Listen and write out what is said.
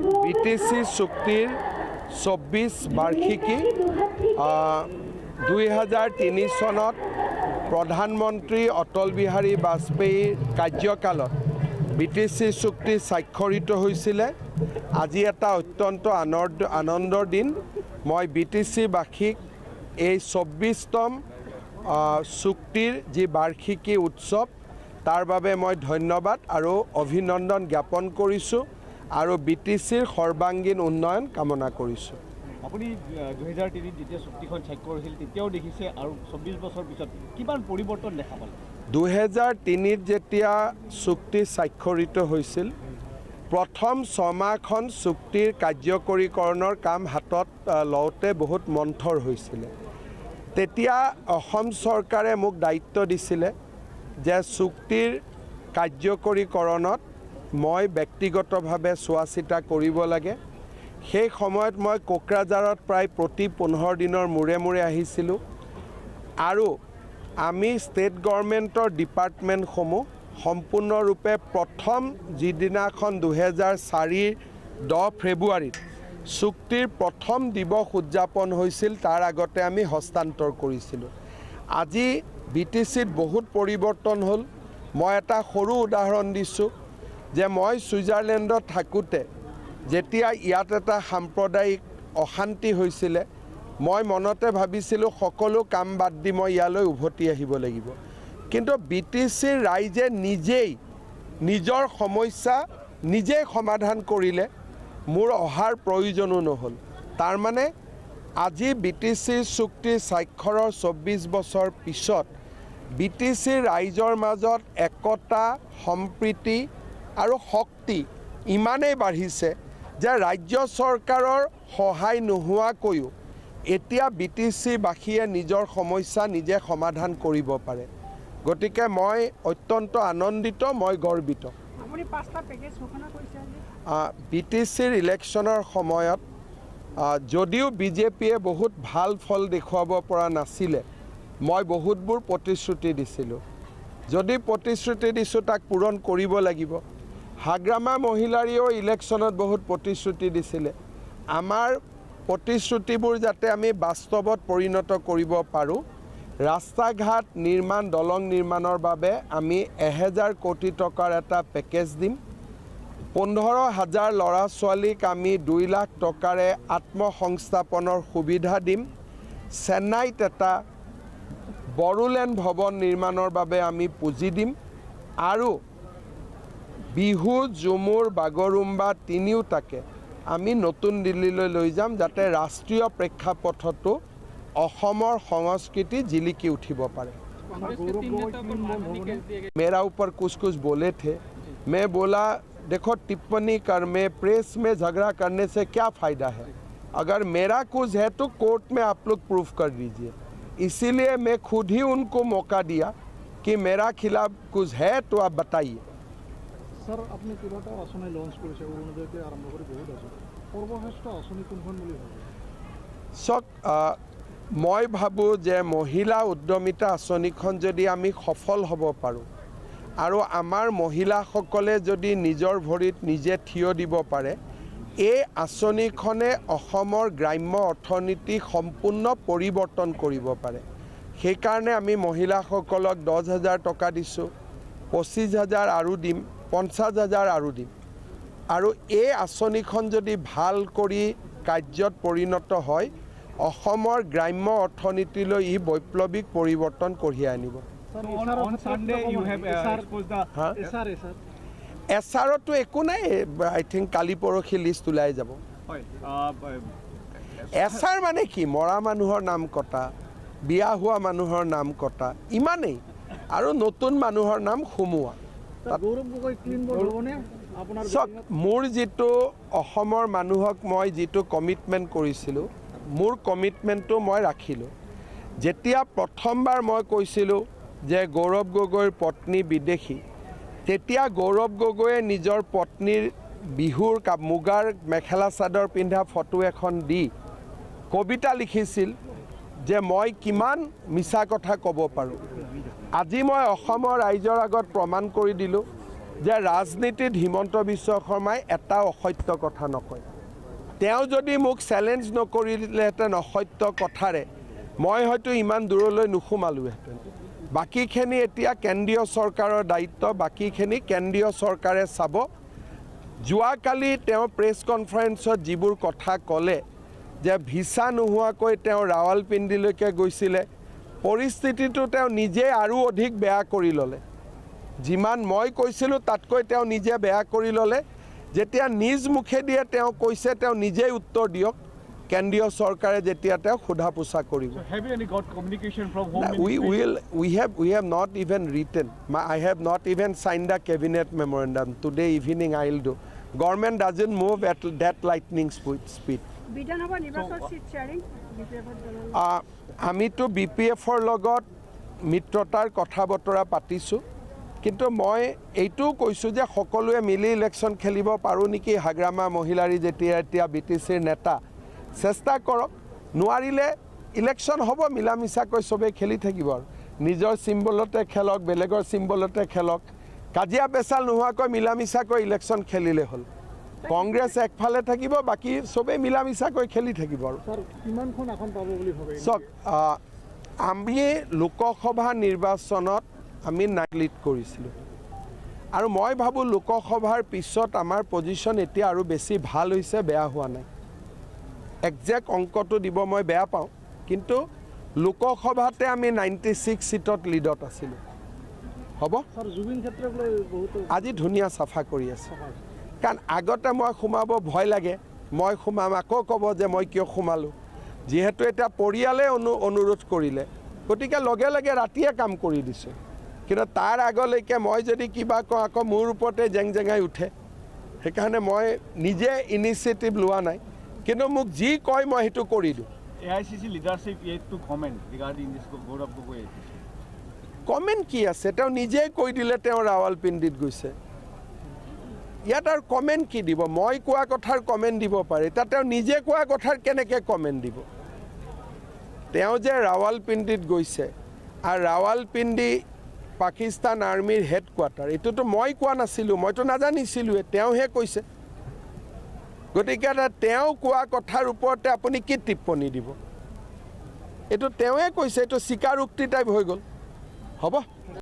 BTC চুক্তিৰ 24 বাৰ্ষিকী 2003 চনত প্ৰধানমন্ত্ৰী অটল বিহাৰী বাজপেয়ীৰ কাৰ্যকালত BTC চুক্তি স্বাক্ষৰিত হৈছিলে। আজি এটা অত্যন্ত আনন্দৰ দিন। মই BTC বাসীক এই 24তম চুক্তিৰ যি বাৰ্ষিকী উৎসৱ তাৰ বাবে মই ধন্যবাদ আৰু অভিনন্দন জ্ঞাপন কৰিছোঁ আৰু BTCৰ সৰ্বাংগীন উন্নয়ন কামনা কৰিছোঁ। আপুনি 2003 যেতিয়া চুক্তিখন স্বাক্ষৰ হৈছিল তেতিয়াও দেখিছে আৰু 24 বছৰ পিছত কিমান পৰিৱৰ্তন দেখা পালে? 2003 যেতিয়া চুক্তি স্বাক্ষৰিত হৈছিল, প্ৰথম 6 মাহখন চুক্তিৰ কাৰ্যকৰীকৰণৰ কাম হাতত লওঁতে বহুত মন্থৰ হৈছিলে। তেতিয়া অসম চৰকাৰে মোক দায়িত্ব দিছিলে যে চুক্তিৰ কাৰ্যকৰীকৰণত মই ব্যক্তিগতভাৱে চোৱা চিতা কৰিব লাগে। সেই সময়ত মই কোকৰাঝাৰত প্ৰায় প্ৰতি 15 দিনৰ মূৰে মূৰে আহিছিলোঁ আৰু আমি ষ্টেট গভৰ্ণমেণ্টৰ ডিপাৰ্টমেণ্টসমূহ সম্পূৰ্ণৰূপে প্ৰথম যিদিনাখন 2004 10 ফেব্ৰুৱাৰীত চুক্তিৰ প্ৰথম দিৱস উদযাপন হৈছিল তাৰ আগতে আমি হস্তান্তৰ কৰিছিলোঁ। আজি BTCত বহুত পৰিৱৰ্তন হ'ল। মই এটা সৰু উদাহৰণ দিছোঁ যে মই ছুইজাৰলেণ্ডত থাকোঁতে যেতিয়া ইয়াত এটা সাম্প্ৰদায়িক অশান্তি হৈছিলে, মই মনতে ভাবিছিলোঁ সকলো কাম বাদ দি মই ইয়ালৈ উভতি আহিব লাগিব। কিন্তু BTCৰ ৰাইজে নিজেই নিজৰ সমস্যা নিজেই সমাধান কৰিলে, মোৰ অহাৰ প্ৰয়োজনো নহ'ল। তাৰমানে আজি BTC চুক্তি স্বাক্ষৰৰ 24 বছৰ পিছত BTCৰ ৰাইজৰ মাজত একতা, সম্প্ৰীতি আৰু শক্তি ইমানেই বাঢ়িছে যে ৰাজ্য চৰকাৰৰ সহায় নোহোৱাকৈও এতিয়া BTCবাসীয়ে নিজৰ সমস্যা নিজে সমাধান কৰিব পাৰে। গতিকে মই অত্যন্ত আনন্দিত, মই গৰ্বিত। BTCৰ ইলেকশ্যনৰ সময়ত যদিও বিজেপিয়ে বহুত ভাল ফল দেখুৱাব পৰা নাছিলে, মই বহুতবোৰ প্ৰতিশ্ৰুতি দিছিলোঁ। যদি প্ৰতিশ্ৰুতি দিছোঁ তাক পূৰণ কৰিব লাগিব। হাগ্ৰামা মহিলাৰীও ইলেকশ্যনত বহুত প্ৰতিশ্ৰুতি দিছিলে। আমাৰ প্ৰতিশ্ৰুতিবোৰ যাতে আমি বাস্তৱত পৰিণত কৰিব পাৰোঁ, ৰাস্তা ঘাট নিৰ্মাণ, দলং নিৰ্মাণৰ বাবে আমি 1000 কোটি টকাৰ এটা পেকেজ দিম। 15,000 ল'ৰা ছোৱালীক আমি 2 লাখ টকাৰে আত্মসংস্থাপনৰ সুবিধা দিম। চেন্নাইত এটা বড়োলেণ্ড ভৱন নিৰ্মাণৰ বাবে আমি পুঁজি দিম আৰু বিহু, ঝুমুৰ, বাগৰুম্বা তিনিওটাকে আমি নতুন দিল্লীলৈ লৈ যাম যাতে ৰাষ্ট্ৰীয় প্ৰেক্ষাপটতো অসমৰ সংস্কৃতি জিলিকি উঠিব পাৰে। मेरा ऊपर कुछ कुछ बोले थे, मैं बोला देखो टिप्पणी कर में प्रेस में झगड़ा करने से क्या फ़ायदा है। अगर मेरा कुछ है तो कोर्ट में आप लोग प्रूफ कर दीजिए। इसीलिए मैं खुद ही उनको मौका दिया कि मेरा खिलाफ कुछ है तो आप बताइए। सर अपनी किबाटा आसनी लॉन्च কৰিছে অৰুণোদয়কে আৰম্ভ কৰি বহুত আছে সৰ্বশ্ৰেষ্ঠ আঁচনি কোনখন বুলি ভাবে? চক মই ভাবোঁ যে মহিলা উদ্যমিতা আঁচনিখন যদি আমি সফল হ'ব পাৰোঁ আৰু আমাৰ মহিলাসকলে যদি নিজৰ ভৰিত নিজে থিয় দিব পাৰে, এই আঁচনিখনে অসমৰ গ্ৰাম্য অৰ্থনীতি সম্পূৰ্ণ পৰিৱৰ্তন কৰিব পাৰে। সেইকাৰণে আমি মহিলাসকলক 10,000 টকা দিছোঁ, 25,000 আৰু দিম, 50,000 আৰু দিম। আৰু এই আঁচনিখন যদি ভাল কৰি কাৰ্যত পৰিণত হয়, অসমৰ গ্ৰাম্য অৰ্থনীতিলৈ ই বৈপ্লৱিক পৰিৱৰ্তন কঢ়িয়াই আনিব। এছআৰতো একো নাই, আই থিংক কালি পৰহি লিষ্ট ওলাই যাব। এছআৰ মানে কি? মৰা মানুহৰ নাম কটা, বিয়া হোৱা মানুহৰ নাম কটা, ইমানেই, আৰু নতুন মানুহৰ নাম সোমোৱা। চক মোৰ যিটো অসমৰ মানুহক মই যিটো কমিটমেণ্ট কৰিছিলোঁ, মোৰ কমিটমেণ্টটো মই ৰাখিলোঁ। যেতিয়া প্ৰথমবাৰ মই কৈছিলোঁ যে গৌৰৱ গগৈৰ পত্নী বিদেশী, তেতিয়া গৌৰৱ গগৈয়ে নিজৰ পত্নীৰ বিহুৰ মুগাৰ মেখেলা চাদৰ পিন্ধা ফটো এখন দি কবিতা লিখিছিল যে মই কিমান মিছা কথা ক'ব পাৰোঁ। আজি মই অসমৰ ৰাইজৰ আগত প্ৰমাণ কৰি দিলোঁ যে ৰাজনীতিত হিমন্ত বিশ্ব শৰ্মাই এটা অসত্য কথা নকয়। তেওঁ যদি মোক চেলেঞ্জ নকৰিলেহেঁতেন অসত্য কথাৰে মই হয়তো ইমান দূৰলৈ নোসোমালোহেঁতেন। বাকীখিনি এতিয়া কেন্দ্ৰীয় চৰকাৰৰ দায়িত্ব, বাকীখিনি কেন্দ্ৰীয় চৰকাৰে চাব। যোৱাকালি তেওঁ প্ৰেছ কনফাৰেন্সত যিবোৰ কথা ক'লে যে ভিছা নোহোৱাকৈ তেওঁ ৰাৱালপিণ্ডিলৈকে গৈছিলে, পৰিস্থিতিটো তেওঁ নিজে আৰু অধিক বেয়া কৰি ল'লে। যিমান মই কৈছিলোঁ তাতকৈ তেওঁ নিজে বেয়া কৰি ল'লে। যেতিয়া নিজ মুখেদিয়ে তেওঁ কৈছে তেওঁ নিজেই উত্তৰ দিয়ক, কেন্দ্ৰীয় চৰকাৰে যেতিয়া তেওঁক সোধা পোছা কৰিব। Have you any got communication from Home We have not even written. I have not even signed a cabinet memorandum. Today evening I will do. Government doesn't move at that lightning speed. বিধানসভা নিৰ্বাচন seat sharing আমিতো BPFৰ লগত মিত্ৰতাৰ কথা বতৰা পাতিছোঁ, কিন্তু মই এইটোও কৈছোঁ যে সকলোৱে মিলি ইলেকশ্যন খেলিব পাৰোঁ নেকি। হাগ্ৰামা মহিলাৰী যেতিয়া এতিয়া BTCৰ নেতা, চেষ্টা কৰক। নোৱাৰিলে ইলেকশ্যন হ'ব, মিলা মিছাকৈ চবেই খেলি থাকিব আৰু নিজৰ চিম্বলতে খেলক, বেলেগৰ চিম্বলতে খেলক, কাজিয়া পেচাল নোহোৱাকৈ মিলা মিছাকৈ ইলেকশ্যন খেলিলে হ'ল। কংগ্ৰেছ একফালে থাকিব, বাকী চবেই মিলা মিছাকৈ খেলি থাকিব আৰু। স্যাৰ কিমানখন আসন পাব বুলি ভাবে? চাওক, আমি লোকসভা নিৰ্বাচনত আমি লিড কৰিছিলোঁ আৰু মই ভাবোঁ লোকসভাৰ পিছত আমাৰ পজিশ্যন এতিয়া আৰু বেছি ভাল হৈছে, বেয়া হোৱা নাই। একজেক্ট অংকটো দিব মই বেয়া পাওঁ, কিন্তু লোকসভাতে আমি 96 সিটত লিডত আছিলোঁ। হ'ব, স্যার জুবিন ক্ষেত্রে বলে বহুত আজি ধুনীয়া চাফা কৰি আছে। কাৰণ আগতে মই সোমাব ভয় লাগে, মই সোমাম আকৌ ক'ব যে মই কিয় সোমালোঁ। যিহেতু এতিয়া পৰিয়ালে অনুৰোধ কৰিলে, গতিকে লগে লগে ৰাতিয়ে কাম কৰি দিছোঁ। কিন্তু তাৰ আগলৈকে মই যদি কিবা কওঁ আকৌ মোৰ ওপৰতে জেং জেঙাই উঠে। সেইকাৰণে মই নিজে ইনিচিয়েটিভ লোৱা নাই, কিন্তু মোক যি কয় মই সেইটো কৰি দিওঁ। AICC leadership yet to comment regarding this Board of Gogoi. Comment কি আছে? তেওঁ নিজেই কৈ দিলে তেওঁ ৰাৱালপিণ্ডিত গৈছে। ইয়াত আৰু কমেণ্ট কি দিব? মই কোৱা কথাৰ কমেণ্ট দিব পাৰে, এতিয়া তেওঁ নিজে কোৱা কথাৰ কেনেকৈ কমেণ্ট দিব? তেওঁ যে ৰাৱালপিণ্ডিত গৈছে আৰু ৰাৱালপিণ্ডি পাকিস্তান আৰ্মিৰ হেডকোৱাৰ্টাৰ, এইটোতো মই কোৱা নাছিলোঁ, মইতো নাজানিছিলোঁৱে, তেওঁহে কৈছে। গতিকে তেওঁ কোৱা কথাৰ ওপৰতে আপুনি কি টিপ্পনী দিব? এইটো তেওঁৱে কৈছে, এইটো স্বীকাৰোক্তি টাইপ হৈ গ'ল। হ'ব।